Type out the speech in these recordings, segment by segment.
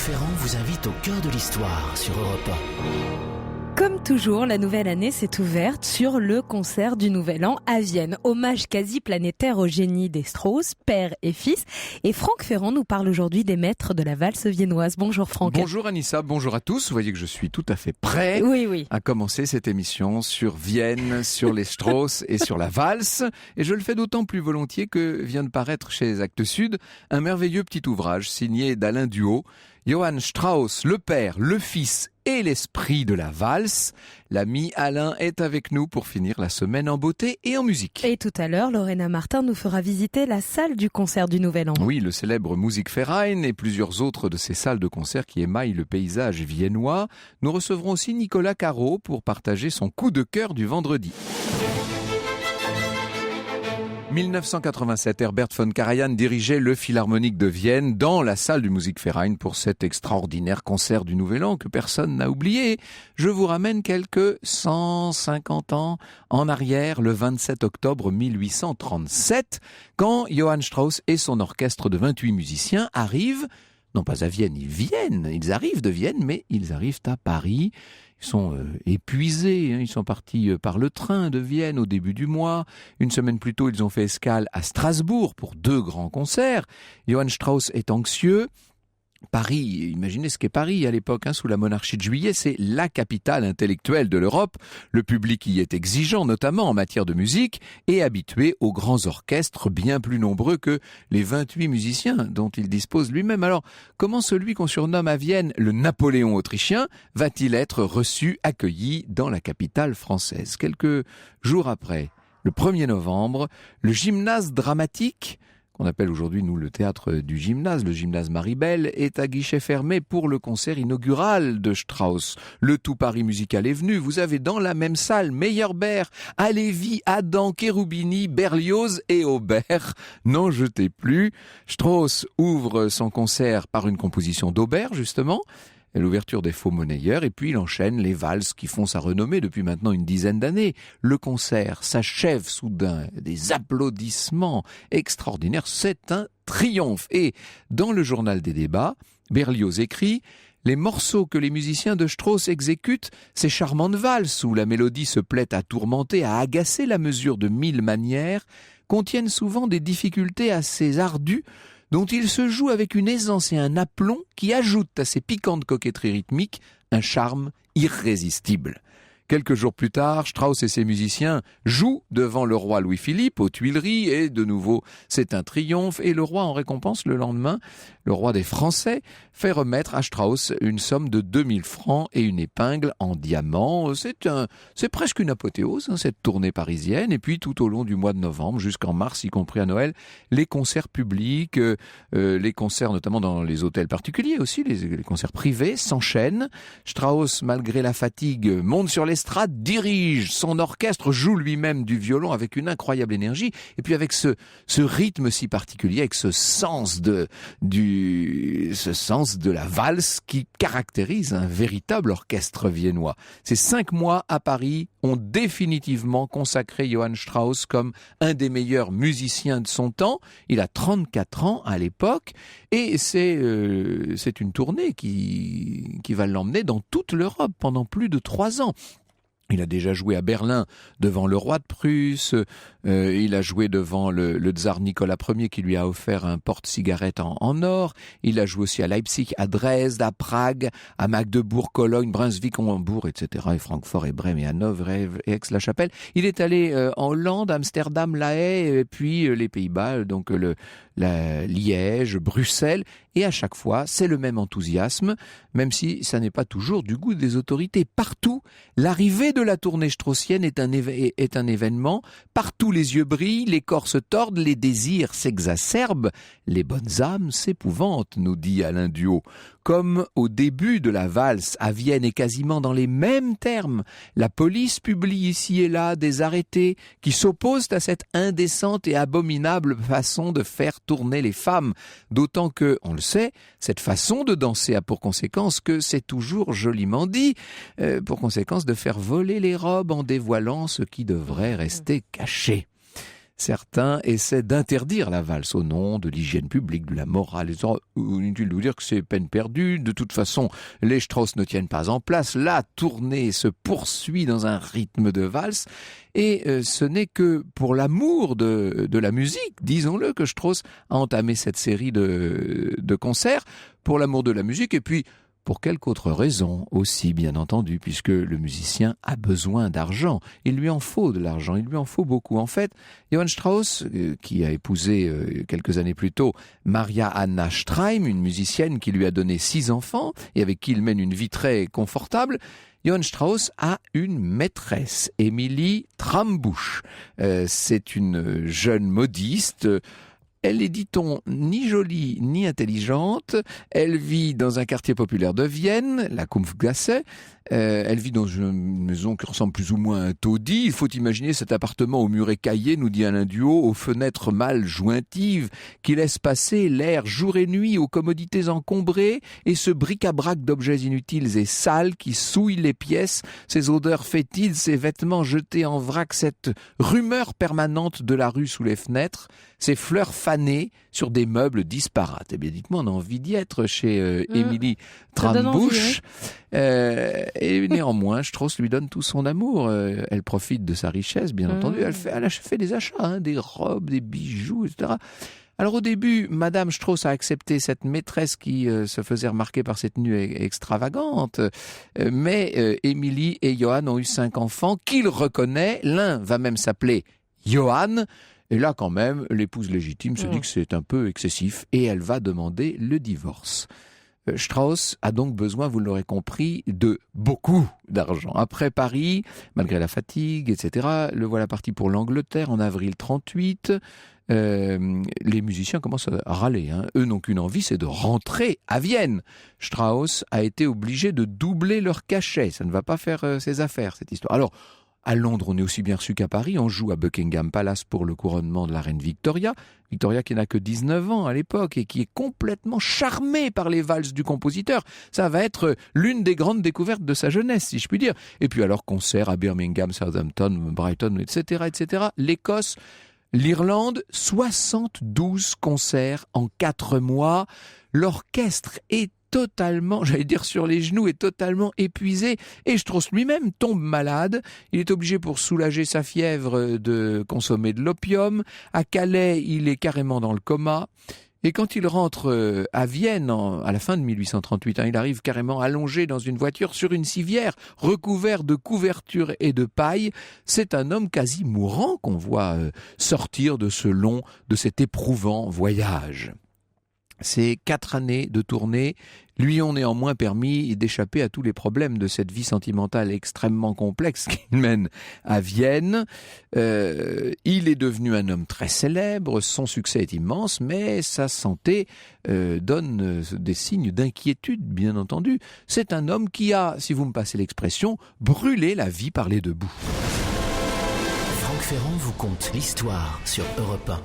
Ferrand vous invite au cœur de l'histoire sur Europe 1. Comme toujours, la nouvelle année s'est ouverte sur le concert du Nouvel An à Vienne. Hommage quasi planétaire au génie des Strauss, père et fils. Et Franck Ferrand nous parle aujourd'hui des maîtres de la valse viennoise. Bonjour Franck. Bonjour Anissa, bonjour à tous. Vous voyez que je suis tout à fait prêt à commencer cette émission sur Vienne, sur les Strauss et sur la valse. Et je le fais d'autant plus volontiers que vient de paraître chez les Actes Sud un merveilleux petit ouvrage signé d'Alain Duhaut. Johann Strauss, le père, le fils et l'esprit de la valse. L'ami Alain est avec nous pour finir la semaine en beauté et en musique. Et tout à l'heure, Lorena Martin nous fera visiter la salle du concert du Nouvel An. Oui, le célèbre Musikverein et plusieurs autres de ces salles de concert qui émaillent le paysage viennois. Nous recevrons aussi Nicolas Caro pour partager son coup de cœur du vendredi. 1987, Herbert von Karajan dirigeait le Philharmonique de Vienne dans la salle du Musikverein pour cet extraordinaire concert du Nouvel An que personne n'a oublié. Je vous ramène quelques 150 ans en arrière, le 27 octobre 1837, quand Johann Strauss et son orchestre de 28 musiciens arrivent, non pas à Vienne, ils arrivent de Vienne, mais ils arrivent à Paris. Ils sont épuisés, ils sont partis par le train de Vienne au début du mois. Une semaine plus tôt, ils ont fait escale à Strasbourg pour 2 grands concerts. Johann Strauss est anxieux. Paris, imaginez ce qu'est Paris à l'époque, sous la monarchie de Juillet, c'est la capitale intellectuelle de l'Europe. Le public y est exigeant, notamment en matière de musique, et habitué aux grands orchestres bien plus nombreux que les 28 musiciens dont il dispose lui-même. Alors, comment celui qu'on surnomme à Vienne le Napoléon autrichien va-t-il être reçu, accueilli dans la capitale française? Quelques jours après, le 1er novembre, le gymnase dramatique, qu'on appelle aujourd'hui, nous, le théâtre du gymnase, le gymnase Maribel, est à guichet fermé pour le concert inaugural de Strauss. Le tout Paris musical est venu. Vous avez dans la même salle Meyerbeer, Halévy, Adam, Cherubini, Berlioz et Auber. N'en jetez plus. Strauss ouvre son concert par une composition d'Auber, justement, et l'ouverture des Faux Monnayeurs, et puis il enchaîne les valses qui font sa renommée depuis maintenant une dizaine d'années. Le concert s'achève soudain, des applaudissements extraordinaires, c'est un triomphe. Et dans le journal des débats, Berlioz écrit « Les morceaux que les musiciens de Strauss exécutent, ces charmantes valses où la mélodie se plaît à tourmenter, à agacer la mesure de 1000 manières, contiennent souvent des difficultés assez ardues, dont il se joue avec une aisance et un aplomb qui ajoutent à ces piquantes coquetteries rythmiques un charme irrésistible. » Quelques jours plus tard, Strauss et ses musiciens jouent devant le roi Louis-Philippe aux Tuileries et de nouveau c'est un triomphe et le roi en récompense le lendemain, le roi des Français fait remettre à Strauss une somme de 2000 francs et une épingle en diamant. C'est presque une apothéose, cette tournée parisienne. Et puis tout au long du mois de novembre jusqu'en mars, y compris à Noël, les concerts publics, les concerts notamment dans les hôtels particuliers aussi, les concerts privés s'enchaînent. Strauss, malgré la fatigue, monte sur l'estrade, dirige son orchestre, joue lui-même du violon avec une incroyable énergie, et puis avec ce rythme si particulier, avec ce sens de la valse qui caractérise un véritable orchestre viennois. Ces 5 mois à Paris ont définitivement consacré Johann Strauss comme un des meilleurs musiciens de son temps. Il a 34 ans à l'époque, et c'est une tournée qui va l'emmener dans toute l'Europe pendant plus de 3 ans. Il a déjà joué à Berlin devant le roi de Prusse, il a joué devant le tsar Nicolas Ier qui lui a offert un porte-cigarette en or, il a joué aussi à Leipzig, à Dresde, à Prague, à Magdebourg, Cologne, Brunswick, Hambourg, etc., et Francfort et Brême et Hanovre et Aix-la-Chapelle. Il est allé en Hollande, Amsterdam, La Haye, et puis les Pays-Bas, donc Liège, Bruxelles, et à chaque fois, c'est le même enthousiasme, même si ça n'est pas toujours du goût des autorités. Partout, l'arrivée de la tournée straussienne est un événement. Partout, les yeux brillent, les corps se tordent, les désirs s'exacerbent, les bonnes âmes s'épouvantent, nous dit Alain Duhaut. Comme au début de la valse à Vienne et quasiment dans les mêmes termes, la police publie ici et là des arrêtés qui s'opposent à cette indécente et abominable façon de faire tourner les femmes. D'autant que, on le sait, cette façon de danser a pour conséquence que c'est toujours joliment dit, pour conséquence de faire voler les robes en dévoilant ce qui devrait rester caché. certains essaient d'interdire la valse au nom de l'hygiène publique, de la morale. Inutile de vous dire que c'est peine perdue. De toute façon, les Strauss ne tiennent pas en place. La tournée se poursuit dans un rythme de valse. Et ce n'est que pour l'amour de la musique, disons-le, que Strauss a entamé cette série de concerts. Pour l'amour de la musique et puis pour quelque autre raison aussi, bien entendu, puisque le musicien a besoin d'argent. Il lui en faut de l'argent, il lui en faut beaucoup. En fait, Johann Strauss, qui a épousé quelques années plus tôt Maria Anna Streim, une musicienne qui lui a donné 6 enfants et avec qui il mène une vie très confortable, Johann Strauss a une maîtresse, Émilie Trambusch. C'est une jeune modiste. Elle est, dit-on, ni jolie ni intelligente. Elle vit dans un quartier populaire de Vienne, la Kumpfgasse. Elle vit dans une maison qui ressemble plus ou moins à un taudis. Il faut imaginer cet appartement aux murs écaillés, nous dit Alain Duhaut, aux fenêtres mal jointives, qui laisse passer l'air jour et nuit aux commodités encombrées et ce bric-à-brac d'objets inutiles et sales qui souillent les pièces, ces odeurs fétides, ces vêtements jetés en vrac, cette rumeur permanente de la rue sous les fenêtres, ces fleurs fanées sur des meubles disparates. Eh bien, dites-moi, on a envie d'y être chez Émilie Trambusch. Et néanmoins, Strauss lui donne tout son amour. Elle profite de sa richesse, bien entendu. Elle a fait des achats, des robes, des bijoux, etc. Alors au début, Madame Strauss a accepté cette maîtresse qui se faisait remarquer par ses tenues extravagantes. Mais Émilie et Johann ont eu 5 enfants qu'il reconnaît. L'un va même s'appeler Johann. Et là, quand même, l'épouse légitime se dit que c'est un peu excessif et elle va demander le divorce. Strauss a donc besoin, vous l'aurez compris, de beaucoup d'argent. Après Paris, malgré la fatigue, etc., le voilà parti pour l'Angleterre en avril 38. Les musiciens commencent à râler. Eux n'ont qu'une envie, c'est de rentrer à Vienne. Strauss a été obligé de doubler leur cachet. Ça ne va pas faire ses affaires, cette histoire. Alors, à Londres, on est aussi bien reçu qu'à Paris. On joue à Buckingham Palace pour le couronnement de la reine Victoria. Victoria qui n'a que 19 ans à l'époque et qui est complètement charmée par les valses du compositeur. Ça va être l'une des grandes découvertes de sa jeunesse, si je puis dire. Et puis alors, concert à Birmingham, Southampton, Brighton, etc., etc. L'Écosse, l'Irlande, 72 concerts en 4 mois. L'orchestre est totalement, j'allais dire sur les genoux, est totalement épuisé. Et Strauss lui-même tombe malade. Il est obligé, pour soulager sa fièvre, de consommer de l'opium. À Calais, il est carrément dans le coma. Et quand il rentre à Vienne, à la fin de 1838, il arrive carrément allongé dans une voiture sur une civière, recouvert de couvertures et de paille. C'est un homme quasi mourant qu'on voit sortir de cet éprouvant voyage. Ces 4 années de tournée lui ont néanmoins permis d'échapper à tous les problèmes de cette vie sentimentale extrêmement complexe qu'il mène à Vienne. Il est devenu un homme très célèbre, son succès est immense, mais sa santé donne des signes d'inquiétude, bien entendu. C'est un homme qui a, si vous me passez l'expression, brûlé la vie par les 2 bouts. Franck Ferrand vous conte l'histoire sur Europe 1.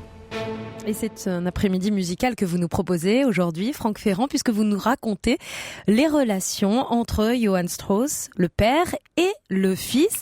Et c'est un après-midi musical que vous nous proposez aujourd'hui, Franck Ferrand, puisque vous nous racontez les relations entre Johann Strauss, le père, et le fils.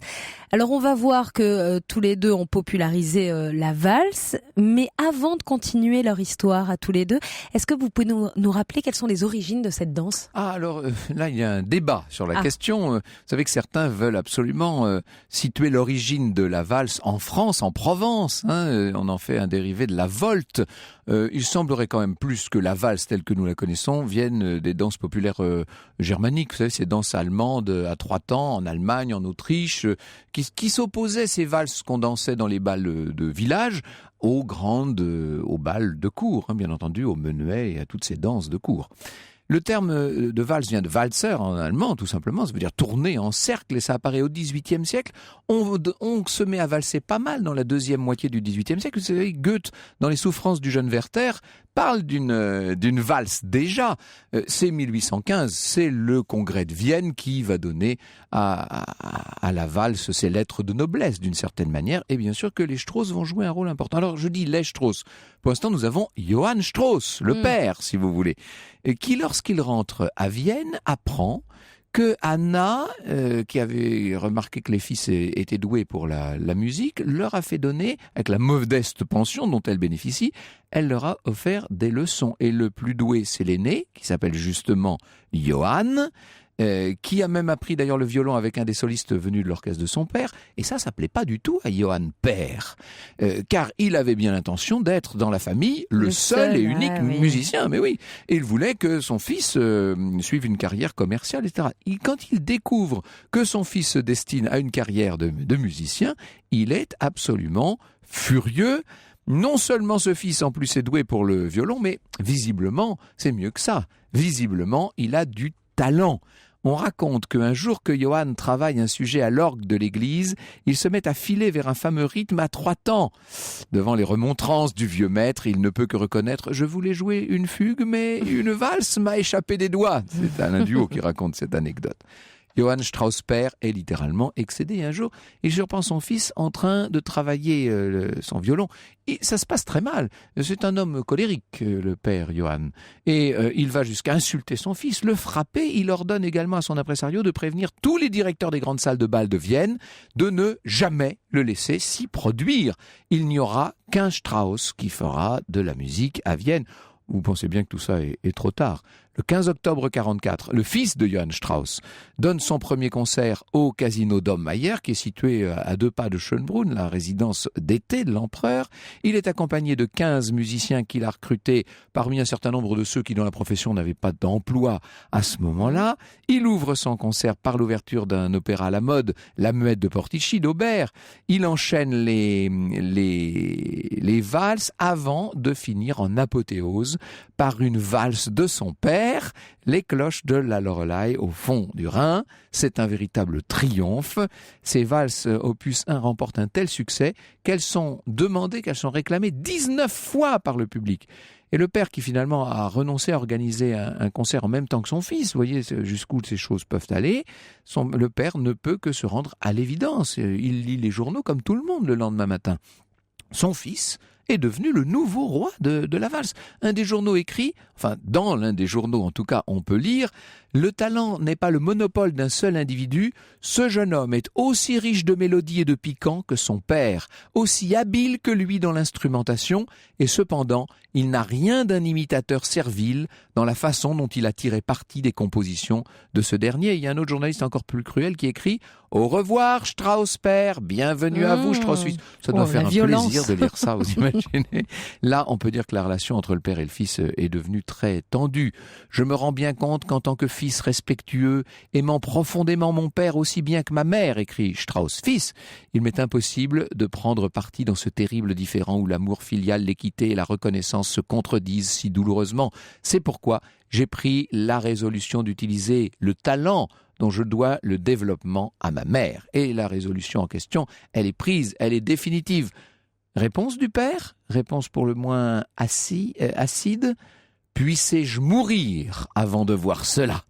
Alors on va voir que tous les deux ont popularisé la valse, mais avant de continuer leur histoire à tous les deux, est-ce que vous pouvez nous rappeler quelles sont les origines de cette danse ? Alors là, il y a un débat sur la question. Vous savez que certains veulent absolument situer l'origine de la valse en France, en Provence. On en fait un dérivé de la volte. Il semblerait quand même plus que la valse telle que nous la connaissons vienne des danses populaires germaniques. Vous savez, ces danses allemandes à 3 temps, en Allemagne, en Autriche, qui s'opposaient, ces valses qu'on dansait dans les bals de village, aux bals de cour, bien entendu, aux menuets et à toutes ces danses de cour. Le terme de valse vient de Walzer en allemand, tout simplement. Ça veut dire tourner en cercle et ça apparaît au XVIIIe siècle. On se met à valser pas mal dans la deuxième moitié du XVIIIe siècle. Vous savez, Goethe, dans les souffrances du jeune Werther, parle d'une valse déjà. C'est 1815, c'est le congrès de Vienne qui va donner à la valse ses lettres de noblesse d'une certaine manière. Et bien sûr que les Strauss vont jouer un rôle important. Alors je dis les Strauss. Pour l'instant, nous avons Johann Strauss, le père, si vous voulez, qui lorsqu'il rentre à Vienne apprend que Anna, qui avait remarqué que les fils étaient doués pour la musique, leur a fait donner, avec la modeste pension dont elle bénéficie, elle leur a offert des leçons. Et le plus doué, c'est l'aîné, qui s'appelle justement Johann, qui a même appris d'ailleurs le violon avec un des solistes venus de l'orchestre de son père, et ça plaît pas du tout à Johann père, car il avait bien l'intention d'être dans la famille le seul et unique musicien, mais oui, et il voulait que son fils suive une carrière commerciale, etc. Et quand il découvre que son fils se destine à une carrière de musicien, il est absolument furieux. Non seulement ce fils en plus est doué pour le violon, mais visiblement, c'est mieux que ça. Visiblement, il a du talent. On raconte qu'un jour que Johann travaille un sujet à l'orgue de l'église, il se met à filer vers un fameux rythme à 3 temps. Devant les remontrances du vieux maître, il ne peut que reconnaître « Je voulais jouer une fugue, mais une valse m'a échappé des doigts ». C'est Alain Duhaut qui raconte cette anecdote. Johann Strauss père est littéralement excédé. Un jour, il surprend son fils en train de travailler son violon. Et ça se passe très mal. C'est un homme colérique, le père Johann. Et il va jusqu'à insulter son fils, le frapper. Il ordonne également à son impresario de prévenir tous les directeurs des grandes salles de bal de Vienne de ne jamais le laisser s'y produire. Il n'y aura qu'un Strauss qui fera de la musique à Vienne. Vous pensez bien que tout ça est trop tard. Le 15 octobre 1944, le fils de Johann Strauss donne son premier concert au Casino Dommeyer, qui est situé à 2 pas de Schönbrunn, la résidence d'été de l'empereur. Il est accompagné de 15 musiciens qu'il a recrutés parmi un certain nombre de ceux qui, dans la profession, n'avaient pas d'emploi à ce moment-là. Il ouvre son concert par l'ouverture d'un opéra à la mode, La Muette de Portici, d'Aubert. Il enchaîne les valses avant de finir en apothéose par une valse de son père, Les cloches de la Loreley au fond du Rhin. C'est un véritable triomphe. Ces valses opus 1 remportent un tel succès qu'elles sont demandées, qu'elles sont réclamées 19 fois par le public. Et le père qui finalement a renoncé à organiser un concert en même temps que son fils, vous voyez jusqu'où ces choses peuvent aller, le père ne peut que se rendre à l'évidence. Il lit les journaux comme tout le monde le lendemain matin. Son fils est devenu le nouveau roi de la valse. Un des journaux écrit, enfin dans l'un des journaux en tout cas on peut lire, le talent n'est pas le monopole d'un seul individu, ce jeune homme est aussi riche de mélodies et de piquants que son père, aussi habile que lui dans l'instrumentation, et cependant il n'a rien d'un imitateur servile dans la façon dont il a tiré parti des compositions de ce dernier. Il y a un autre journaliste encore plus cruel qui écrit « Au revoir Strauss père, bienvenue à vous Strauss Suisse ». Ça doit faire un plaisir de lire ça, vous imaginez. Là, on peut dire que la relation entre le père et le fils est devenue très tendue. Je me rends bien compte qu'en tant que fils respectueux, aimant profondément mon père aussi bien que ma mère, écrit Strauss fils, il m'est impossible de prendre parti dans ce terrible différend où l'amour filial, l'équité et la reconnaissance se contredisent si douloureusement. C'est pourquoi j'ai pris la résolution d'utiliser le talent dont je dois le développement à ma mère. Et la résolution en question, elle est prise, elle est définitive. Réponse du père, réponse pour le moins acide, puissais-je mourir avant de voir cela?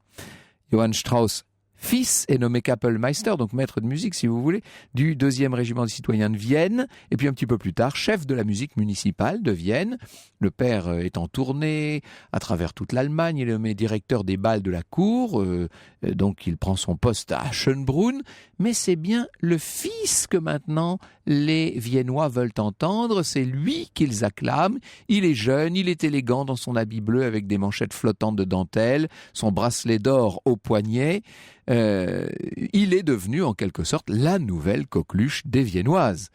Johann Strauss, fils, est nommé Kapellmeister, donc maître de musique si vous voulez, du 2e régiment des citoyens de Vienne, et puis un petit peu plus tard, chef de la musique municipale de Vienne. Le père est en tournée à travers toute l'Allemagne, il est nommé directeur des bals de la cour, donc il prend son poste à Schönbrunn, mais c'est bien le fils que maintenant les Viennois veulent entendre, c'est lui qu'ils acclament. Il est jeune, il est élégant dans son habit bleu avec des manchettes flottantes de dentelle, son bracelet d'or au poignet. Il est devenu en quelque sorte la nouvelle coqueluche des Viennoises.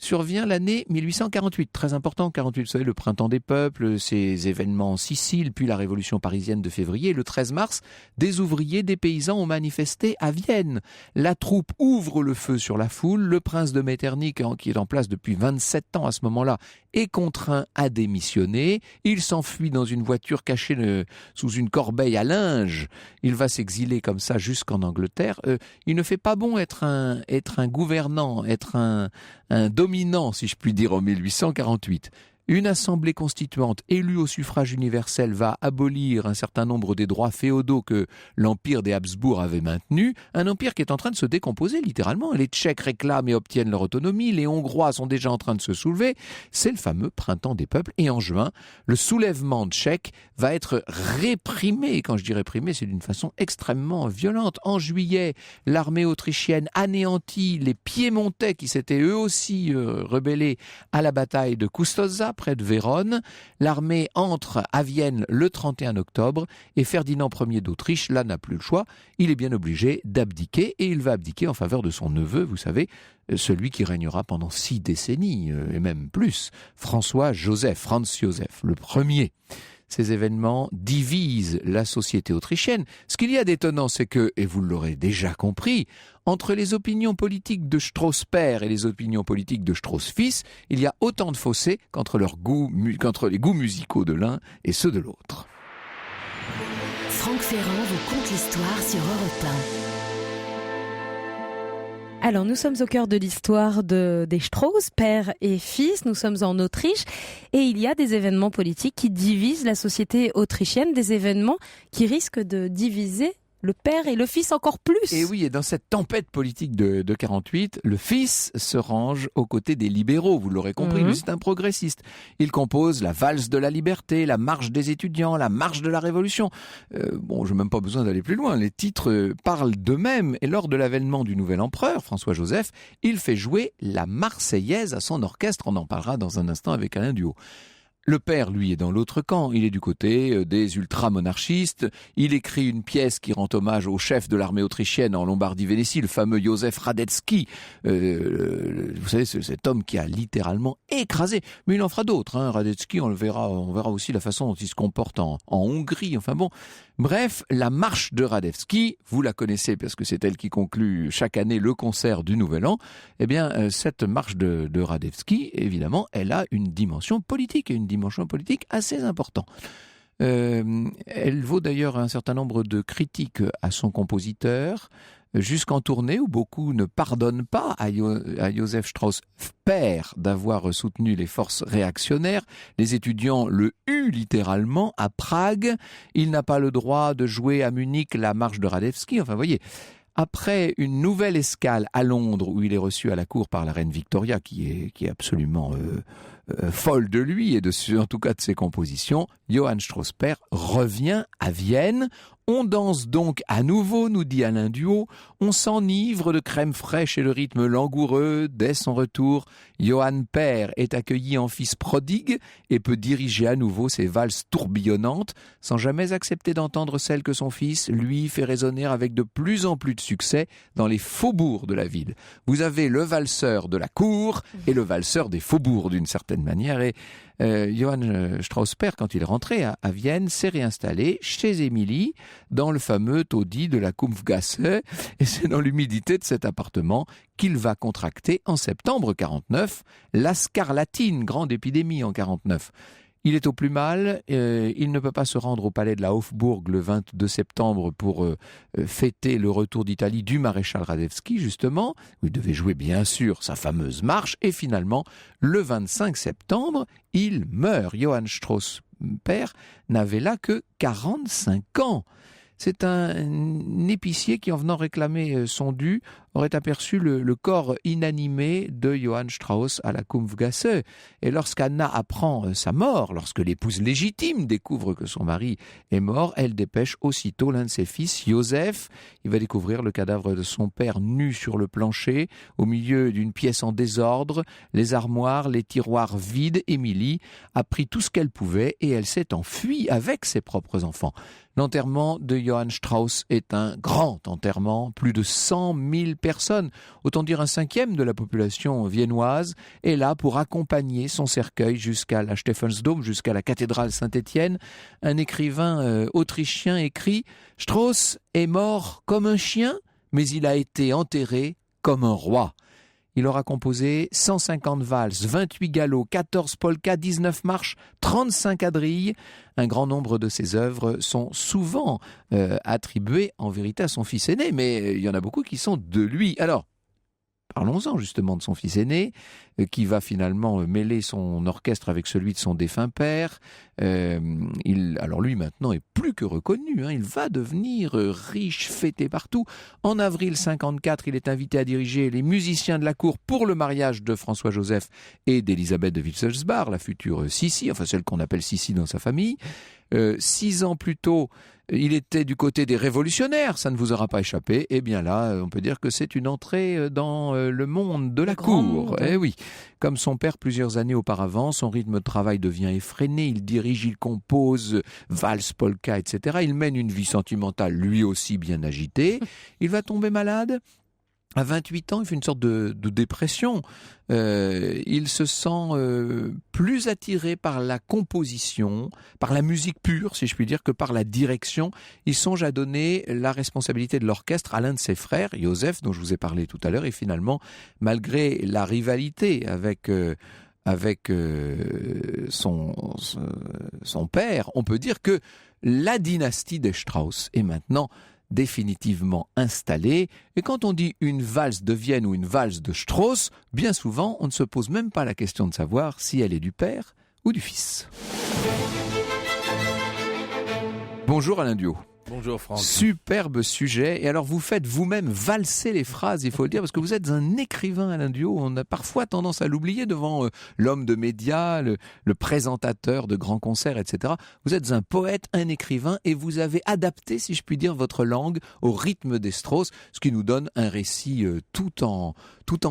Survient l'année 1848, très important, 48, vous savez, le printemps des peuples, ces événements en Sicile, puis la révolution parisienne de février. Le 13 mars, des ouvriers, des paysans ont manifesté à Vienne. La troupe ouvre le feu sur la foule. Le prince de Metternich, qui est en place depuis 27 ans à ce moment-là, est contraint à démissionner. Il s'enfuit dans une voiture cachée sous une corbeille à linge. Il va s'exiler comme ça jusqu'en Angleterre. Il ne fait pas bon être un gouvernant, être un dominant, si je puis dire, en 1848. Une assemblée constituante élue au suffrage universel va abolir un certain nombre des droits féodaux que l'empire des Habsbourg avait maintenus, un empire qui est en train de se décomposer littéralement. Les Tchèques réclament et obtiennent leur autonomie, les Hongrois sont déjà en train de se soulever. C'est le fameux printemps des peuples. Et en juin, le soulèvement tchèque va être réprimé. Et quand je dis réprimé, c'est d'une façon extrêmement violente. En juillet, l'armée autrichienne anéantit les Piémontais qui s'étaient eux aussi rebellés à la bataille de Custoza, près de Vérone. L'armée entre à Vienne le 31 octobre et Ferdinand Ier d'Autriche, là, n'a plus le choix. Il est bien obligé d'abdiquer et il va abdiquer en faveur de son neveu, vous savez, celui qui régnera pendant 6 décennies et même plus, Franz Joseph, le premier. Ces événements divisent la société autrichienne. Ce qu'il y a d'étonnant, c'est que, et vous l'aurez déjà compris, entre les opinions politiques de Strauss père et les opinions politiques de Strauss fils, il y a autant de fossés qu'entre les goûts musicaux de l'un et ceux de l'autre. Franck Ferrand vous conte l'histoire sur Europe 1. Alors, nous sommes au cœur de l'histoire des Strauss, père et fils. Nous sommes en Autriche et il y a des événements politiques qui divisent la société autrichienne, des événements qui risquent de diviser le père et le fils encore plus. Et oui, et dans cette tempête politique de 48, le fils se range aux côtés des libéraux, vous l'aurez compris, lui c'est un progressiste. Il compose la valse de la liberté, la marche des étudiants, la marche de la révolution. Bon, je n'ai même pas besoin d'aller plus loin, les titres parlent d'eux-mêmes. Et lors de l'avènement du nouvel empereur, François-Joseph, il fait jouer la Marseillaise à son orchestre. On en parlera dans un instant avec Alain Duhaut. Le père, lui, est dans l'autre camp. Il est du côté des ultra-monarchistes. Il écrit une pièce qui rend hommage au chef de l'armée autrichienne en Lombardie-Vénétie, le fameux Józef Radetzky. Vous savez, c'est cet homme qui a littéralement écrasé. Mais il en fera d'autres. Radetzky, on verra aussi la façon dont il se comporte en Hongrie. Enfin bon. Bref, la marche de Radetzky, vous la connaissez parce que c'est elle qui conclut chaque année le concert du Nouvel An. Eh bien, cette marche de Radetzky, évidemment, elle a une dimension politique, et une dimension politique assez importante. Elle vaut d'ailleurs un certain nombre de critiques à son compositeur, jusqu'en tournée où beaucoup ne pardonnent pas à Joseph Strauss père d'avoir soutenu les forces réactionnaires. Les étudiants le huent littéralement à Prague. Il n'a pas le droit de jouer à Munich la marche de Radetzky. Enfin, vous voyez, après une nouvelle escale à Londres où il est reçu à la cour par la reine Victoria, qui est absolument folle de lui et en tout cas de ses compositions, Johann Strauss père revient à Vienne. On danse donc à nouveau, nous dit Alain Duhaut. On s'enivre de crème fraîche et le rythme langoureux. Dès son retour, Johann père est accueilli en fils prodigue et peut diriger à nouveau ses valses tourbillonnantes, sans jamais accepter d'entendre celles que son fils, lui, fait résonner avec de plus en plus de succès dans les faubourgs de la ville. Vous avez le valseur de la cour et le valseur des faubourgs d'une certaine manière. Et Johann Strauss père, quand il est rentré à Vienne, s'est réinstallé chez Émilie dans le fameux taudis de la Kumpfgasse, et c'est dans l'humidité de cet appartement qu'il va contracter en septembre 49 la scarlatine, grande épidémie en 49. Il est au plus mal, il ne peut pas se rendre au palais de la Hofburg le 22 septembre pour fêter le retour d'Italie du maréchal Radetzky, justement, où il devait jouer bien sûr sa fameuse marche, et finalement, le 25 septembre, il meurt. Johann Strauss père n'avait là que 45 ans. C'est un épicier qui, en venant réclamer son dû, aurait aperçu le corps inanimé de Johann Strauss à la Kumpfgasse. Et lorsqu'Anna apprend sa mort, lorsque l'épouse légitime découvre que son mari est mort, elle dépêche aussitôt l'un de ses fils, Joseph. Il va découvrir le cadavre de son père nu sur le plancher, au milieu d'une pièce en désordre, les armoires, les tiroirs vides. Émilie a pris tout ce qu'elle pouvait et elle s'est enfuie avec ses propres enfants. L'enterrement de Johann Strauss est un grand enterrement, plus de 100 000 personnes, autant dire un cinquième de la population viennoise, est là pour accompagner son cercueil jusqu'à la Stephansdom, jusqu'à la cathédrale Saint-Étienne. Un écrivain autrichien écrit « Strauss est mort comme un chien, mais il a été enterré comme un roi ». Il aura composé 150 valses, 28 galops, 14 polkas, 19 marches, 35 quadrilles. Un grand nombre de ses œuvres sont souvent attribuées en vérité à son fils aîné, mais il y en a beaucoup qui sont de lui. Alors, Parlons-en justement de son fils aîné, qui va finalement mêler son orchestre avec celui de son défunt père. Alors lui maintenant est plus que reconnu, il va devenir riche, fêté partout. En avril 54, il est invité à diriger les musiciens de la cour pour le mariage de François-Joseph et d'Élisabeth de Wittelsbach, la future Sissi, enfin celle qu'on appelle Sissi dans sa famille. 6 ans plus tôt, il était du côté des révolutionnaires, ça ne vous aura pas échappé. Et bien là, on peut dire que c'est une entrée dans le monde de la cour. Eh oui, comme son père plusieurs années auparavant, son rythme de travail devient effréné, il dirige, il compose, valse, polka, etc. Il mène une vie sentimentale lui aussi bien agitée. Il va tomber malade. À 28 ans, il fait une sorte de dépression. Il se sent plus attiré par la composition, par la musique pure, si je puis dire, que par la direction. Il songe à donner la responsabilité de l'orchestre à l'un de ses frères, Joseph, dont je vous ai parlé tout à l'heure. Et finalement, malgré la rivalité avec son père, on peut dire que la dynastie des Strauss est maintenant définitivement installée. Et quand on dit une valse de Vienne ou une valse de Strauss, bien souvent, on ne se pose même pas la question de savoir si elle est du père ou du fils. Bonjour Alain Duhaut. Bonjour Franck. Superbe sujet. Et alors vous faites vous-même valser les phrases, il faut le dire, parce que vous êtes un écrivain, Alain Duhaut. On a parfois tendance à l'oublier devant l'homme de médias, le présentateur de grands concerts, etc. Vous êtes un poète, un écrivain, et vous avez adapté, si je puis dire, votre langue au rythme des Strauss, ce qui nous donne un récit tout en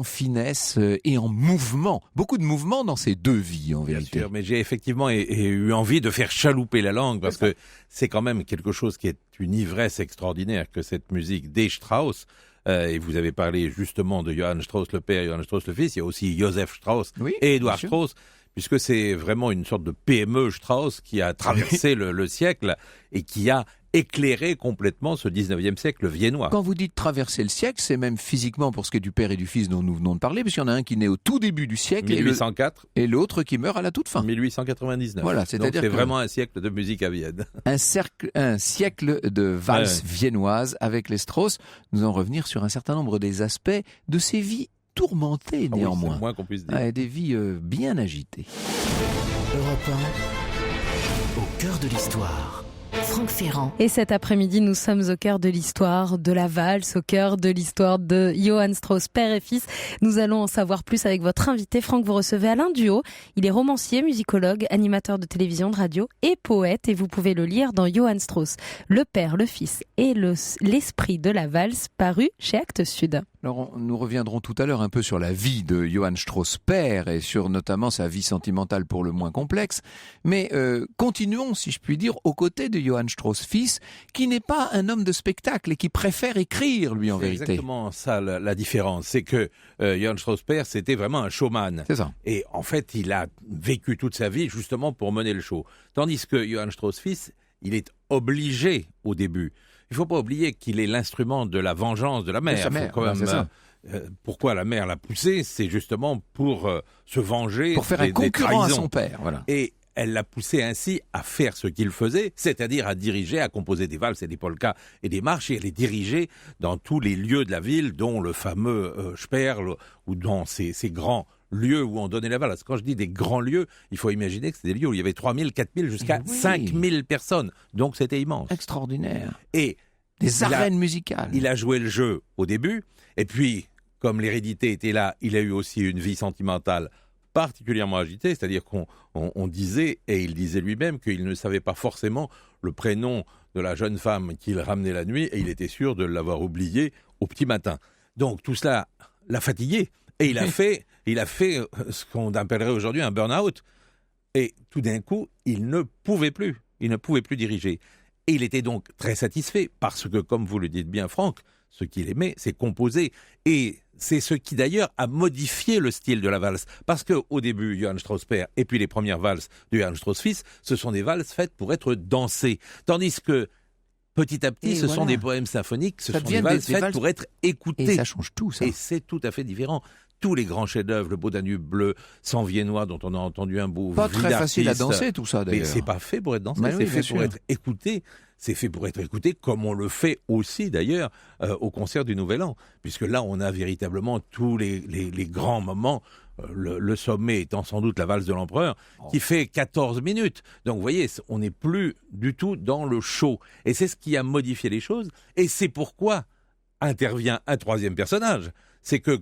finesse et en mouvement. Beaucoup de mouvement dans ces deux vies, en vérité. Bien sûr, mais j'ai effectivement eu envie de faire chalouper la langue, parce que c'est quand même quelque chose qui est une ivresse extraordinaire que cette musique des Strauss. Et vous avez parlé justement de Johann Strauss le père et Johann Strauss le fils. Il y a aussi Joseph Strauss et Eduard Strauss, puisque c'est vraiment une sorte de PME Strauss qui a traversé le siècle et qui a éclairé complètement ce 19e siècle viennois. Quand vous dites traverser le siècle, c'est même physiquement pour ce qui est du père et du fils dont nous venons de parler, puisqu'il y en a un qui naît au tout début du siècle 1804 et l'autre qui meurt à la toute fin. 1899. Voilà, c'est vraiment un siècle de musique à Vienne. Un siècle de valse viennoise avec les Strauss. Nous allons revenir sur un certain nombre des aspects de ces vies tourmentées néanmoins. C'est le moins qu'on puisse dire. Des vies bien agitées. Europe 1, au cœur de l'histoire. Franck Ferrand. Et cet après-midi, nous sommes au cœur de l'histoire de la valse, au cœur de l'histoire de Johann Strauss, père et fils. Nous allons en savoir plus avec votre invité. Franck, vous recevez Alain Duhaut. Il est romancier, musicologue, animateur de télévision, de radio et poète. Et vous pouvez le lire dans Johann Strauss, le père, le fils et l'esprit de la valse, paru chez Actes Sud. Alors, nous reviendrons tout à l'heure un peu sur la vie de Johann Strauss père et sur notamment sa vie sentimentale pour le moins complexe. Mais continuons, si je puis dire, aux côtés de Johann Strauss fils, qui n'est pas un homme de spectacle et qui préfère écrire, lui, en vérité. C'est exactement ça la différence. C'est que Johann Strauss père, c'était vraiment un showman. C'est ça. Et en fait, il a vécu toute sa vie justement pour mener le show. Tandis que Johann Strauss fils, il est obligé au début. Il ne faut pas oublier qu'il est l'instrument de la vengeance de la mère. Pourquoi la mère l'a poussé? C'est justement pour se venger. Pour faire un concurrent à son père. Voilà. Et elle l'a poussé ainsi à faire ce qu'il faisait, c'est-à-dire à diriger, à composer des valses et des polkas et des marches, et à les diriger dans tous les lieux de la ville, dont le fameux Sperl, ou dans ces grands lieux où on donnait la valse. Quand je dis des grands lieux, il faut imaginer que c'était des lieux où il y avait 3000, 4000, jusqu'à 5000 personnes. Donc c'était immense. Extraordinaire. Et des arènes musicales. Il a joué le jeu au début, et puis, comme l'hérédité était là, il a eu aussi une vie sentimentale particulièrement agitée, c'est-à-dire qu'on disait, et il disait lui-même, qu'il ne savait pas forcément le prénom de la jeune femme qu'il ramenait la nuit, et il était sûr de l'avoir oublié au petit matin. Donc tout cela l'a fatigué, et il a fait ce qu'on appellerait aujourd'hui un burn-out. Et tout d'un coup, il ne pouvait plus diriger. Et il était donc très satisfait, parce que, comme vous le dites bien, Franck, ce qu'il aimait, c'est composer. Et c'est ce qui, d'ailleurs, a modifié le style de la valse. Parce qu'au début, Johann Strauss père, et puis les premières valses de Johann Strauss fils, ce sont des valses faites pour être dansées. Tandis que, petit à petit, sont des poèmes symphoniques, ce sont des valses faites pour être écoutées. Et ça change tout, ça. Et c'est tout à fait différent. tous les grands chefs-d'œuvre, le Beau Danube bleu, Sang viennois, dont on a entendu un beau. Pas très facile à danser, tout ça, d'ailleurs. Mais c'est pas fait pour être dansé, Mais c'est oui, fait bien pour sûr. être écouté. C'est fait pour être écouté comme on le fait aussi d'ailleurs au concert du Nouvel An, puisque là on a véritablement tous les grands moments, le sommet étant sans doute la valse de l'empereur, qui fait 14 minutes. Donc vous voyez, on n'est plus du tout dans le show. Et c'est ce qui a modifié les choses, et c'est pourquoi intervient un troisième personnage. C'est que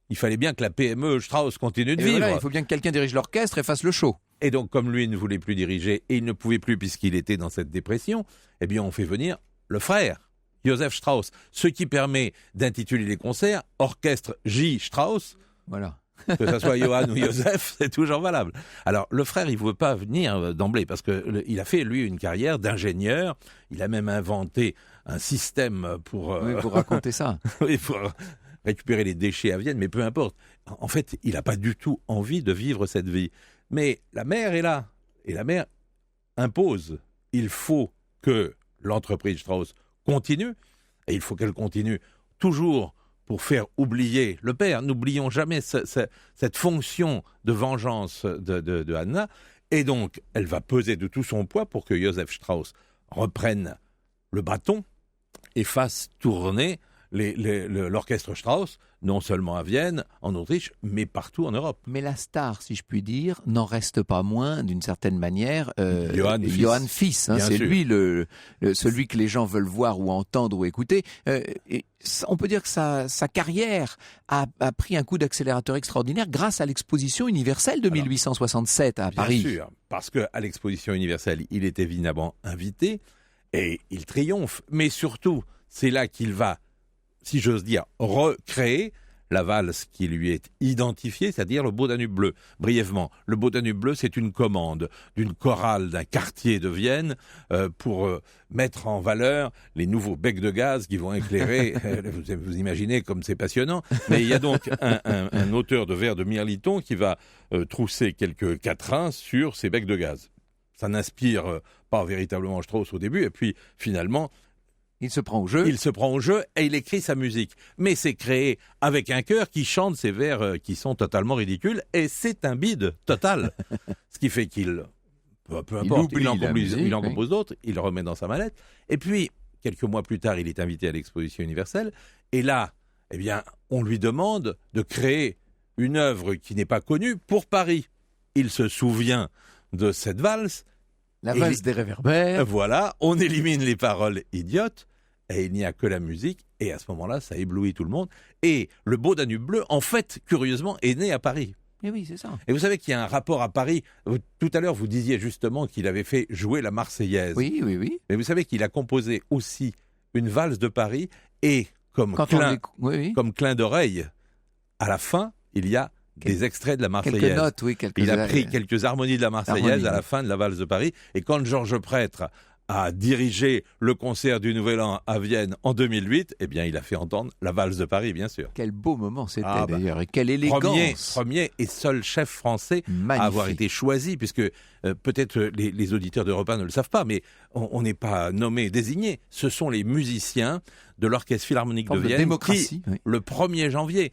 il fallait bien que la PME Strauss continue de Et vivre. voilà, il faut bien que quelqu'un dirige l'orchestre et fasse le show. Et donc, comme lui ne voulait plus diriger, et il ne pouvait plus puisqu'il était dans cette dépression, eh bien, on fait venir le frère, Joseph Strauss, ce qui permet d'intituler les concerts « Orchestre J. Strauss », Voilà. que ce soit Johann ou Joseph, c'est toujours valable. Alors, le frère, il ne veut pas venir d'emblée, parce qu'il a fait, lui, une carrière d'ingénieur. Il a même inventé un système pour... Oui, pour raconter ça. oui, pour récupérer les déchets à Vienne, mais peu importe. En fait, il n'a pas du tout envie de vivre cette vie. Mais la mère est là, et la mère impose. Il faut que l'entreprise Strauss continue, et il faut qu'elle continue toujours pour faire oublier le père. N'oublions jamais cette fonction de vengeance de Anna, et donc elle va peser de tout son poids pour que Joseph Strauss reprenne le bâton et fasse tourner l'orchestre Strauss, non seulement à Vienne, en Autriche, mais partout en Europe. Mais la star, si je puis dire, n'en reste pas moins, d'une certaine manière, Johann Fils. Bien C'est sûr. lui celui que les gens veulent voir ou entendre ou écouter. Et on peut dire que sa carrière a pris un coup d'accélérateur extraordinaire grâce à l'exposition universelle de 1867 à Paris. Bien sûr, parce qu'à l'exposition universelle, il est évidemment invité et il triomphe. Mais surtout, c'est là qu'il va, si j'ose dire, recréer la valse qui lui est identifiée, c'est-à-dire le Beau Danube bleu. Brièvement, le Beau Danube bleu, c'est une commande d'une chorale d'un quartier de Vienne pour mettre en valeur les nouveaux becs de gaz qui vont éclairer, vous imaginez comme c'est passionnant, mais il y a donc un auteur de vers de Mirliton qui va trousser quelques quatrains sur ces becs de gaz. Ça n'inspire pas véritablement Strauss au début, et puis finalement, Il se prend au jeu. il se prend au jeu et il écrit sa musique. Mais c'est créé avec un chœur qui chante ces vers qui sont totalement ridicules, et c'est un bide total. Ce qui fait qu'il, peu importe, oublie la musique, il en oui. compose d'autres, il le remet dans sa mallette. Et puis, quelques mois plus tard, il est invité à l'exposition universelle. Et là, eh bien, on lui demande de créer une œuvre qui n'est pas connue pour Paris. Il se souvient de cette valse. La Et valse des réverbères. Voilà, on élimine les paroles idiotes et il n'y a que la musique. Et à ce moment-là, ça éblouit tout le monde. Et le Beau Danube bleu, en fait, curieusement, est né à Paris. Et oui, c'est ça. Et vous savez qu'il y a un rapport à Paris. Tout à l'heure, vous disiez justement qu'il avait fait jouer la Marseillaise. Oui, oui, oui. Mais vous savez qu'il a composé aussi une valse de Paris et comme clin d'oreille, à la fin, il y a des extraits de la Marseillaise. Quelques notes, oui. Il a pris quelques harmonies de la Marseillaise à la oui. fin de la valse de Paris. Et quand Georges Prêtre a dirigé le concert du Nouvel An à Vienne en 2008, eh bien, il a fait entendre la valse de Paris, bien sûr. Quel beau moment c'était d'ailleurs, et quelle Premier élégance. et seul chef français Magnifique. à avoir été choisi, puisque peut-être les auditeurs d'Europe 1 ne le savent pas, mais on n'est pas nommé, désigné. Ce sont les musiciens de l'Orchestre Philharmonique de Forme de Vienne démocratie, qui, oui. le 1er janvier,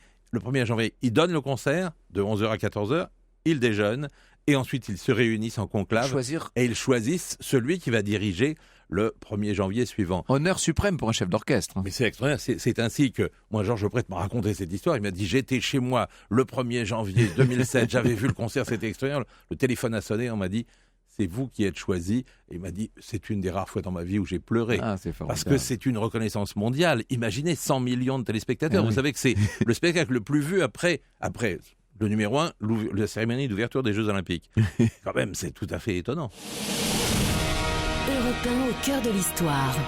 ils donnent le concert de 11h à 14h, ils déjeunent, et ensuite ils se réunissent en conclave Choisir et ils choisissent celui qui va diriger le 1er janvier suivant. honneur suprême pour un chef d'orchestre. Mais c'est extraordinaire, c'est ainsi que, moi, Georges Prêtre m'a raconté cette histoire, il m'a dit, j'étais chez moi le 1er janvier 2007, j'avais vu le concert, c'était extraordinaire, le téléphone a sonné, on m'a dit, c'est vous qui êtes choisi, et il m'a dit, c'est une des rares fois dans ma vie où j'ai pleuré. Ah, c'est formidable. Parce que c'est une reconnaissance mondiale. Imaginez 100 millions de téléspectateurs. Ah Vous oui. savez que c'est le spectacle le plus vu après le numéro 1, la cérémonie d'ouverture des Jeux Olympiques. Quand même, c'est tout à fait étonnant. Europe 1 au cœur de l'histoire.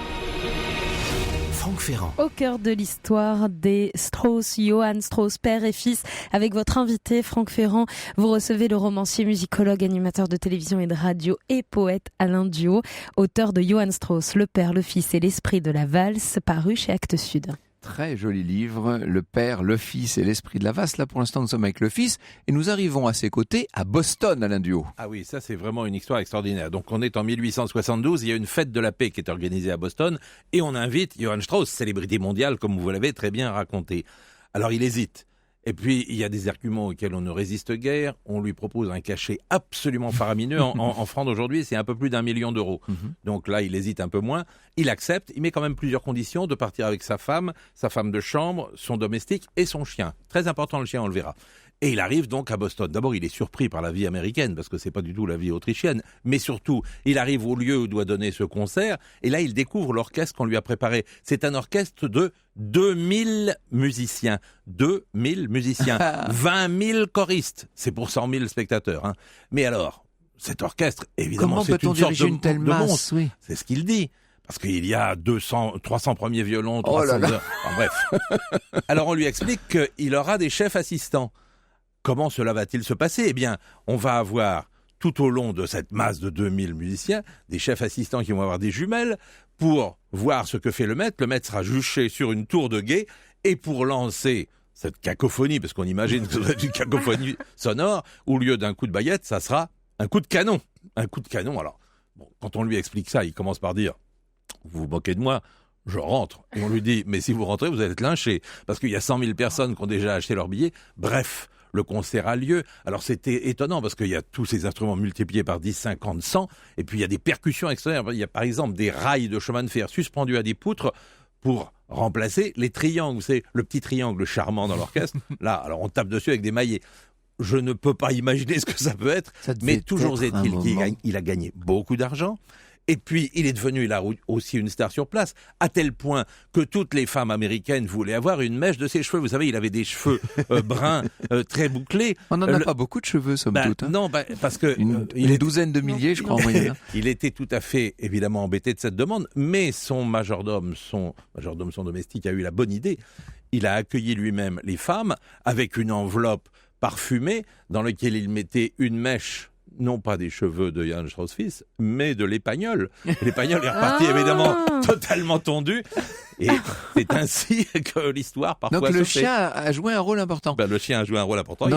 Franck Ferrand. Au cœur de l'histoire des Strauss, Johann Strauss, père et fils. Avec votre invité, Franck Ferrand, vous recevez le romancier, musicologue, animateur de télévision et de radio et poète Alain Duhaut, auteur de Johann Strauss, le père, le fils et l'esprit de la valse, paru chez Actes Sud. Très joli livre, Le Père, le Fils et l'Esprit de la valse. Là, pour l'instant, nous sommes avec le Fils et nous arrivons à ses côtés à Boston, Alain Duhaut. Ah oui, ça c'est vraiment une histoire extraordinaire. Donc on est en 1872, il y a une fête de la paix qui est organisée à Boston et on invite Johann Strauss, célébrité mondiale comme vous l'avez très bien raconté. Alors il hésite Et puis, il y a des arguments auxquels on ne résiste guère. On lui propose un cachet absolument faramineux. En francs d'aujourd'hui, c'est un peu plus d'1 million d'euros. Donc là, il hésite un peu moins. Il accepte. Il met quand même plusieurs conditions de partir avec sa femme de chambre, son domestique et son chien. Très important, le chien, on le verra. Et il arrive donc à Boston. D'abord, il est surpris par la vie américaine, parce que c'est pas du tout la vie autrichienne. Mais surtout, il arrive au lieu où doit donner ce concert, et là, il découvre l'orchestre qu'on lui a préparé. C'est un orchestre de 2000 musiciens. 2000 musiciens. 20 000 choristes. C'est pour 100 000 spectateurs. Hein. Mais alors, cet orchestre, évidemment, Comment c'est peut-on une sorte diriger une telle de masse, monstre. oui. C'est ce qu'il dit. Parce qu'il y a 300 premiers violons, 300 Oh là là. heures. Enfin, bref. Alors, on lui explique qu'il aura des chefs assistants. Comment cela va-t-il se passer ? Eh bien, on va avoir, tout au long de cette masse de 2000 musiciens, des chefs assistants qui vont avoir des jumelles pour voir ce que fait le maître. Le maître sera juché sur une tour de guet, et pour lancer cette cacophonie, parce qu'on imagine que ça doit être une cacophonie sonore, au lieu d'un coup de baguette, ça sera un coup de canon. Un coup de canon, alors, bon, quand on lui explique ça, il commence par dire « Vous vous moquez de moi ?» Je rentre. Et on lui dit « Mais si vous rentrez, vous allez être lynché. » Parce qu'il y a 100 000 personnes qui ont déjà acheté leur billet. Bref, le concert a lieu. Alors c'était étonnant parce qu'il y a tous ces instruments multipliés par 10, 50, 100. Et puis il y a des percussions extraordinaires. Il y a par exemple des rails de chemin de fer suspendus à des poutres pour remplacer les triangles. Vous savez, le petit triangle charmant dans l'orchestre. Là, alors on tape dessus avec des maillets. Je ne peux pas imaginer ce que ça peut être. Mais toujours est-il qu'il a gagné beaucoup d'argent. Et puis, il est devenu là aussi une star sur place, à tel point que toutes les femmes américaines voulaient avoir une mèche de ses cheveux. Vous savez, il avait des cheveux bruns, très bouclés. On n'en a pas beaucoup de cheveux, somme toute. Hein. Non, parce que... Une douzaine de milliers, je crois, en moyenne. Il était tout à fait, évidemment, embêté de cette demande, mais son majordome, son domestique, a eu la bonne idée. Il a accueilli lui-même les femmes avec une enveloppe parfumée dans laquelle il mettait une mèche, non pas des cheveux de Johann Strauss fils, mais de l'épagnol. L'épagnol est reparti évidemment totalement tondu. Et c'est ainsi que l'histoire parfois Donc se le fait. chien a joué un rôle important. Le chien a joué un rôle important.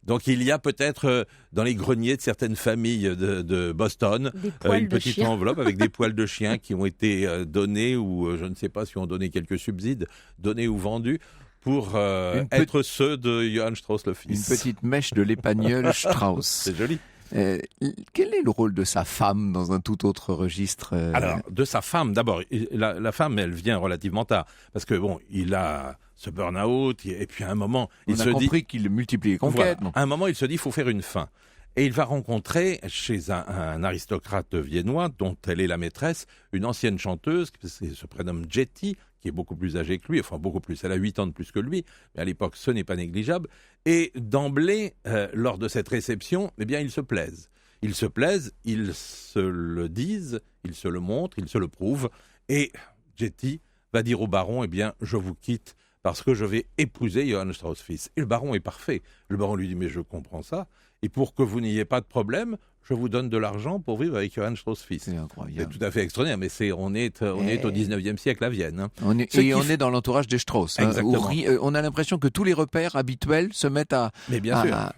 Donc il y a peut-être dans les greniers de certaines familles de Boston une petite enveloppe avec des poils de chien qui ont été donnés, ou je ne sais pas si on donné quelques subsides, donnés ou vendus, pour être ceux de Johann Strauss le fils. Une petite mèche de l'épagnol Strauss. C'est joli. Quel est le rôle de sa femme dans un tout autre registre Alors, de sa femme, d'abord, la femme, elle vient relativement tard, parce que bon, il a ce burn-out, et puis à un moment, on a compris qu'il multiplie les conquêtes. Voilà, à un moment, il se dit, il faut faire une fin. Et il va rencontrer chez un aristocrate viennois, dont elle est la maîtresse, une ancienne chanteuse, qui se prénomme Jetty, qui est beaucoup plus âgée que lui, enfin beaucoup plus, elle a 8 ans de plus que lui, mais à l'époque ce n'est pas négligeable. Et d'emblée, lors de cette réception, eh bien ils se plaisent. Ils se plaisent, ils se le disent, ils se le montrent, ils se le prouvent. Et Jetty va dire au baron, eh bien je vous quitte parce que je vais épouser Johann Strauss fils. Et le baron est parfait. Le baron lui dit, mais je comprends ça. Et pour que vous n'ayez pas de problème, je vous donne de l'argent pour vivre avec Johann Strauss fils. C'est incroyable. C'est tout à fait extraordinaire, mais on est au 19e siècle à Vienne. Hein. On est dans l'entourage des Strauss. Exactement. On a l'impression que tous les repères habituels se mettent à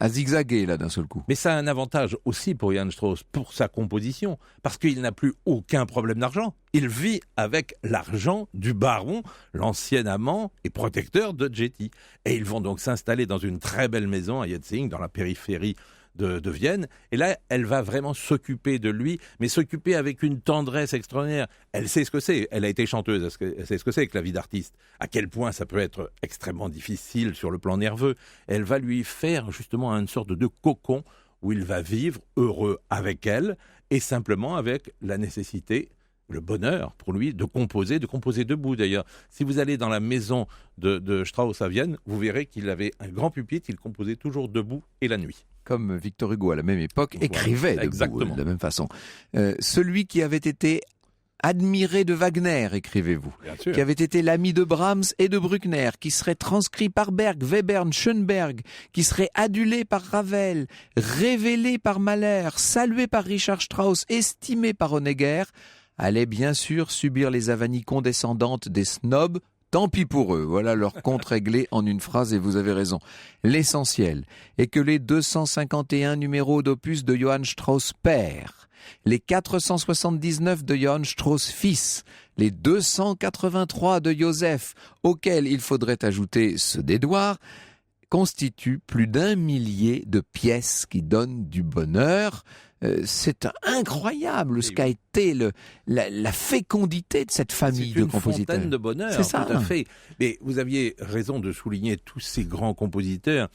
zigzaguer là d'un seul coup. Mais ça a un avantage aussi pour Johann Strauss, pour sa composition, parce qu'il n'a plus aucun problème d'argent. Il vit avec l'argent du baron, l'ancien amant et protecteur de Jetty. Et ils vont donc s'installer dans une très belle maison à Jetzing, dans la périphérie de Vienne. Et là, elle va vraiment s'occuper de lui, mais s'occuper avec une tendresse extraordinaire. Elle sait ce que c'est. Elle a été chanteuse. Elle sait ce que c'est que la vie d'artiste. À quel point ça peut être extrêmement difficile sur le plan nerveux. Elle va lui faire justement une sorte de cocon où il va vivre heureux avec elle et simplement avec la nécessité, le bonheur pour lui de composer debout d'ailleurs. Si vous allez dans la maison de Strauss à Vienne, vous verrez qu'il avait un grand pupitre, il composait toujours debout et la nuit. Comme Victor Hugo à la même époque écrivait debout, de la même façon. Celui qui avait été admiré de Wagner, écrivez-vous, qui avait été l'ami de Brahms et de Bruckner, qui serait transcrit par Berg, Webern, Schönberg, qui serait adulé par Ravel, révélé par Mahler, salué par Richard Strauss, estimé par Honegger, allait bien sûr subir les avanies condescendantes des snobs. Tant pis pour eux, voilà leur compte réglé en une phrase et vous avez raison. L'essentiel est que les 251 numéros d'opus de Johann Strauss père, les 479 de Johann Strauss fils, les 283 de Joseph, auxquels il faudrait ajouter ceux d'Édouard, constitue plus d'1 millier de pièces qui donnent du bonheur. C'est incroyable ce qu'a été la fécondité de cette famille de compositeurs. C'est une fontaine de bonheur, C'est ça. tout à fait. Mais vous aviez raison de souligner tous ces grands compositeurs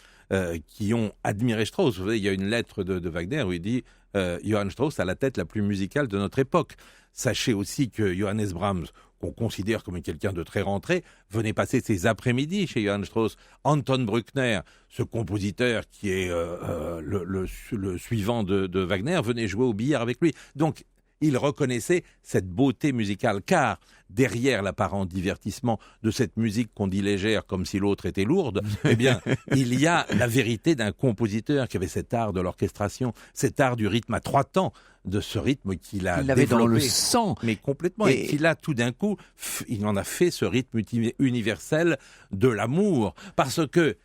qui ont admiré Strauss. Vous savez, il y a une lettre de Wagner où il dit Johann Strauss a la tête la plus musicale de notre époque. Sachez aussi que Johannes Brahms, qu'on considère comme quelqu'un de très rentré, venait passer ses après-midi chez Johann Strauss. Anton Bruckner, ce compositeur qui est le suivant de Wagner, venait jouer au billard avec lui. Donc, il reconnaissait cette beauté musicale, car derrière l'apparent divertissement de cette musique qu'on dit légère comme si l'autre était lourde, eh bien, il y a la vérité d'un compositeur qui avait cet art de l'orchestration, cet art du rythme à 3 temps, de ce rythme qu'il a avait développé. dans le sang. Mais complètement. Et qu'il a tout d'un coup, il en a fait ce rythme universel de l'amour. Parce que,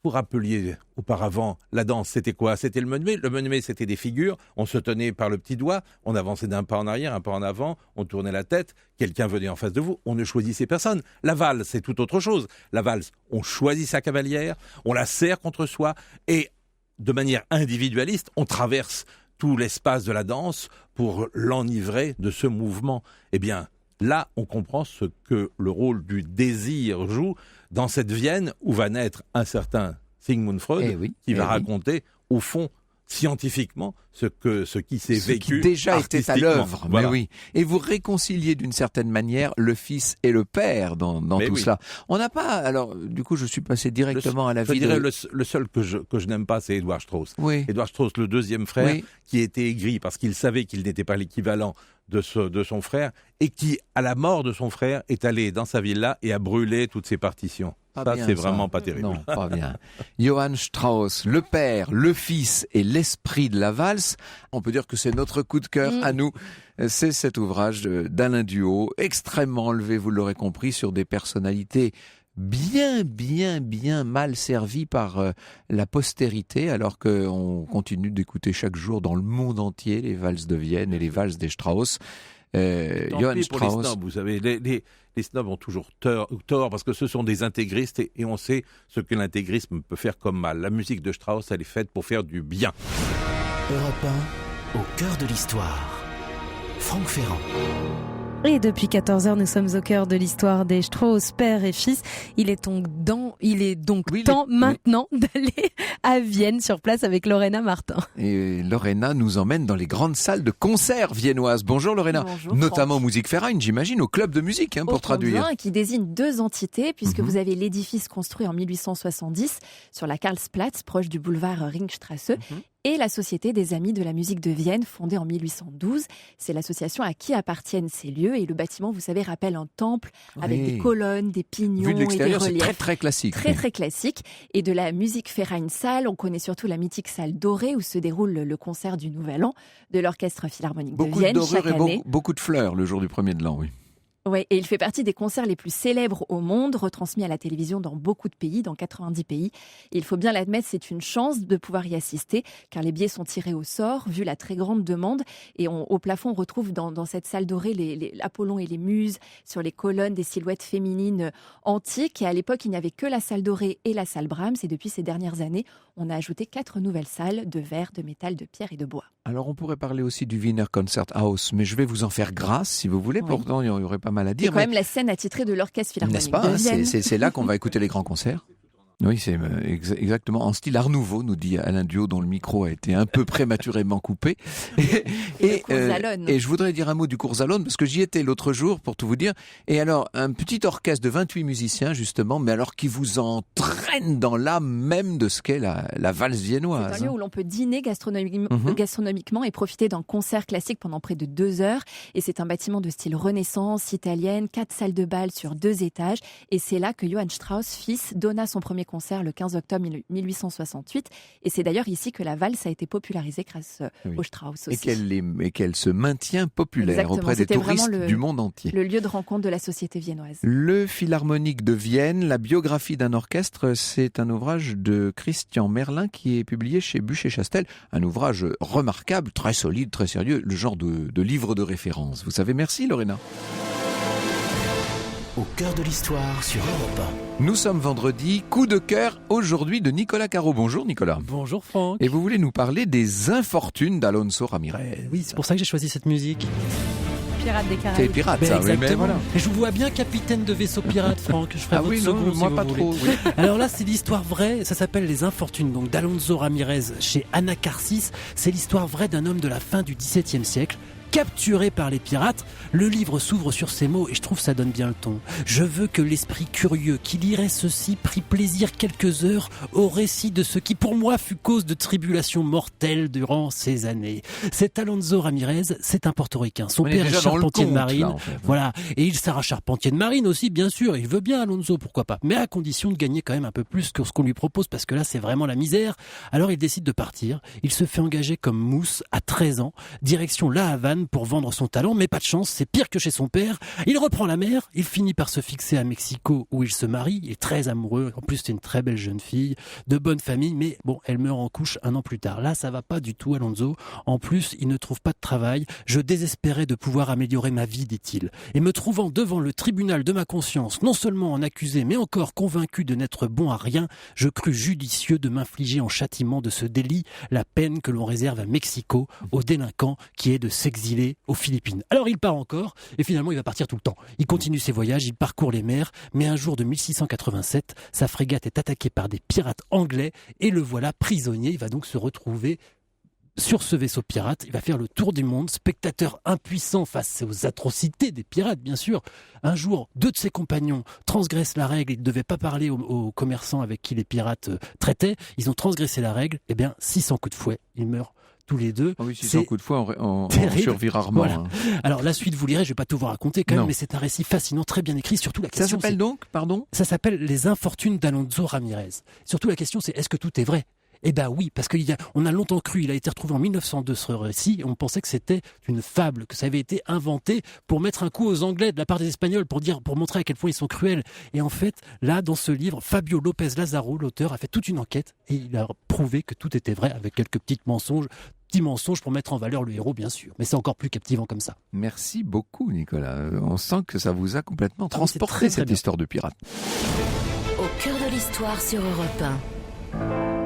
vous rappeliez auparavant, la danse, c'était quoi? C'était le menuet. Le menuet, c'était des figures. On se tenait par le petit doigt. On avançait d'un pas en arrière, un pas en avant. On tournait la tête. Quelqu'un venait en face de vous. On ne choisissait personne. La valse, c'est tout autre chose. La valse, on choisit sa cavalière. On la serre contre soi. Et de manière individualiste, on traverse tout l'espace de la danse pour l'enivrer de ce mouvement. Eh bien, là, on comprend ce que le rôle du désir joue dans cette Vienne où va naître un certain Sigmund Freud qui va raconter, au fond, scientifiquement, ce qui s'est vécu qui déjà était à l'œuvre. Voilà. Mais oui. Et vous réconciliez d'une certaine manière le fils et le père dans tout cela. On n'a pas, alors, du coup, je suis passé directement à la vie le seul que je n'aime pas, c'est Edouard Strauss. Oui. Edouard Strauss, le deuxième frère, qui était aigri parce qu'il savait qu'il n'était pas l'équivalent de son frère, et qui, à la mort de son frère, est allé dans sa villa et a brûlé toutes ses partitions. C'est vraiment pas terrible. Non, pas bien. Johann Strauss, le père, le fils et l'esprit de la valse. On peut dire que c'est notre coup de cœur à nous. C'est cet ouvrage d'Alain Duhaut, extrêmement enlevé, vous l'aurez compris, sur des personnalités bien mal servies par la postérité, alors qu'on continue d'écouter chaque jour dans le monde entier les valses de Vienne et les valses des Strauss. Johann Strauss. Les snobs, vous savez, les snobs ont toujours tort parce que ce sont des intégristes et on sait ce que l'intégrisme peut faire comme mal. La musique de Strauss, elle est faite pour faire du bien. Europe 1, au cœur de l'histoire. Franck Ferrand. Et depuis 14h, nous sommes au cœur de l'histoire des Strauss, père et fils. Il est donc temps maintenant d'aller à Vienne, sur place avec Lorena Martin. Et Lorena nous emmène dans les grandes salles de concert viennoises. Bonjour Lorena. Bonjour, notamment Franck. Musique Verein, j'imagine, au club de musique, pour traduire. Qui désigne 2 entités, puisque vous avez l'édifice construit en 1870 sur la Karlsplatz, proche du boulevard Ringstrasse, et la Société des Amis de la Musique de Vienne, fondée en 1812. C'est l'association à qui appartiennent ces lieux. Et le bâtiment, vous savez, rappelle un temple avec des colonnes, des pignons Vu de et des l'extérieur, reliefs. c'est très très classique. Très classique. Et de la Musique Verein Salle, on connaît surtout la mythique salle dorée où se déroule le concert du Nouvel An de l'Orchestre Philharmonique de Vienne chaque année. Beaucoup de fleurs le jour du 1er de l'an, oui. Ouais, et il fait partie des concerts les plus célèbres au monde, retransmis à la télévision dans beaucoup de pays, dans 90 pays. Et il faut bien l'admettre, c'est une chance de pouvoir y assister, car les billets sont tirés au sort, vu la très grande demande. Et au plafond, on retrouve dans cette salle dorée l'Apollon et les Muses, sur les colonnes des silhouettes féminines antiques. Et à l'époque, il n'y avait que la salle dorée et la salle Brahms. Et depuis ces dernières années, on a ajouté 4 nouvelles salles de verre, de métal, de pierre et de bois. Alors on pourrait parler aussi du Wiener Concerthaus, mais je vais vous en faire grâce si vous voulez. Oui. Pourtant, il y aurait pas mal à dire. C'est quand même la scène attitrée de l'Orchestre Philharmonique de Vienne. C'est là qu'on va écouter les grands concerts. Oui, c'est exactement en style Art Nouveau, nous dit Alain Duhaut, dont le micro a été un peu prématurément coupé. Et je voudrais dire un mot du Kurzallon, parce que j'y étais l'autre jour, pour tout vous dire. Et alors, un petit orchestre de 28 musiciens, justement, mais alors qui vous entraîne dans l'âme même de ce qu'est la valse viennoise. C'est un lieu où l'on peut dîner gastronomiquement et profiter d'un concert classique pendant près de 2 heures. Et c'est un bâtiment de style Renaissance, italienne, 4 salles de bal sur 2 étages. Et c'est là que Johann Strauss, fils, donna son premier concert le 15 octobre 1868. Et c'est d'ailleurs ici que la valse a été popularisée grâce au Strauss aussi. Et qu'elle se maintient populaire auprès des touristes du monde entier. Le lieu de rencontre de la société viennoise. Le Philharmonique de Vienne, la biographie d'un orchestre, c'est un ouvrage de Christian Merlin qui est publié chez Bucher-Chastel. Un ouvrage remarquable, très solide, très sérieux, le genre de livre de référence. Vous savez, merci Lorena. Au cœur de l'histoire sur Europe 1. Nous sommes vendredi, coup de cœur aujourd'hui de Nicolas Caro. Bonjour Nicolas. Bonjour Franck. Et vous voulez nous parler des infortunes d'Alonso Ramirez. Oui, c'est pour ça que j'ai choisi cette musique. Pirate des C'est Caraïbes. pirate Ben ça, oui, mais exactement. voilà. Et je vous vois bien capitaine de vaisseau pirate, Franck. Je ferai Ah votre oui, non, second, si moi vous pas voulez. trop. Oui. Alors là, c'est l'histoire vraie. Ça s'appelle Les Infortunes, donc d'Alonso Ramirez chez Anacarsis. C'est l'histoire vraie d'un homme de la fin du XVIIe siècle. Capturé par les pirates, le livre s'ouvre sur ces mots et je trouve ça donne bien le ton. Je veux que l'esprit curieux qui lirait ceci prit plaisir quelques heures au récit de ce qui pour moi fut cause de tribulations mortelles durant ces années. Cet Alonso Ramirez, c'est un portoricain. Son On est père est déjà dans le charpentier de conte, marine. là, en fait. Voilà. Et il sera charpentier de marine aussi, bien sûr. Il veut bien Alonso, pourquoi pas. Mais à condition de gagner quand même un peu plus que ce qu'on lui propose parce que là, c'est vraiment la misère. Alors il décide de partir. Il se fait engager comme mousse à 13 ans. Direction La Havane pour vendre son talent, mais pas de chance, c'est pire que chez son père. Il reprend la mer, il finit par se fixer à Mexico où il se marie, il est très amoureux, en plus c'est une très belle jeune fille, de bonne famille, mais bon, elle meurt en couche un an plus tard. Là, ça va pas du tout Alonso, en plus il ne trouve pas de travail, je désespérais de pouvoir améliorer ma vie, dit-il. Et me trouvant devant le tribunal de ma conscience, non seulement en accusé, mais encore convaincu de n'être bon à rien, je crus judicieux de m'infliger en châtiment de ce délit la peine que l'on réserve à Mexico aux délinquants qui est de s'exiler aux Philippines. Alors il part encore, et finalement il va partir tout le temps. Il continue ses voyages, il parcourt les mers, mais un jour de 1687, sa frégate est attaquée par des pirates anglais, et le voilà prisonnier. Il va donc se retrouver sur ce vaisseau pirate, il va faire le tour du monde, spectateur impuissant face aux atrocités des pirates, bien sûr. Un jour, 2 de ses compagnons transgressent la règle, ils ne devaient pas parler aux commerçants avec qui les pirates traitaient, ils ont transgressé la règle, et bien 600 coups de fouet, ils meurent tous les deux. Ah oui, si c'est un coup de fouet, on terrible. survit rarement. Voilà. Hein. Alors la suite, vous lirez, je vais pas tout vous raconter quand même, Non. mais c'est un récit fascinant, très bien écrit, surtout la Ça question... s'appelle donc, pardon Ça s'appelle Les Infortunes d'Alonso Ramirez. Surtout la question c'est, est-ce que tout est vrai ? Eh ben oui, parce qu'on a longtemps cru, il a été retrouvé en 1902 ce récit, et on pensait que c'était une fable, que ça avait été inventé pour mettre un coup aux Anglais de la part des Espagnols, pour montrer à quel point ils sont cruels. Et en fait, là, dans ce livre, Fabio Lopez Lazaro, l'auteur, a fait toute une enquête, et il a prouvé que tout était vrai, avec quelques petits mensonges pour mettre en valeur le héros, bien sûr. Mais c'est encore plus captivant comme ça. Merci beaucoup Nicolas. On sent que ça vous a complètement Ah, mais c'est transporté très, très cette bien. histoire de pirate. Au cœur de l'histoire sur Europe 1.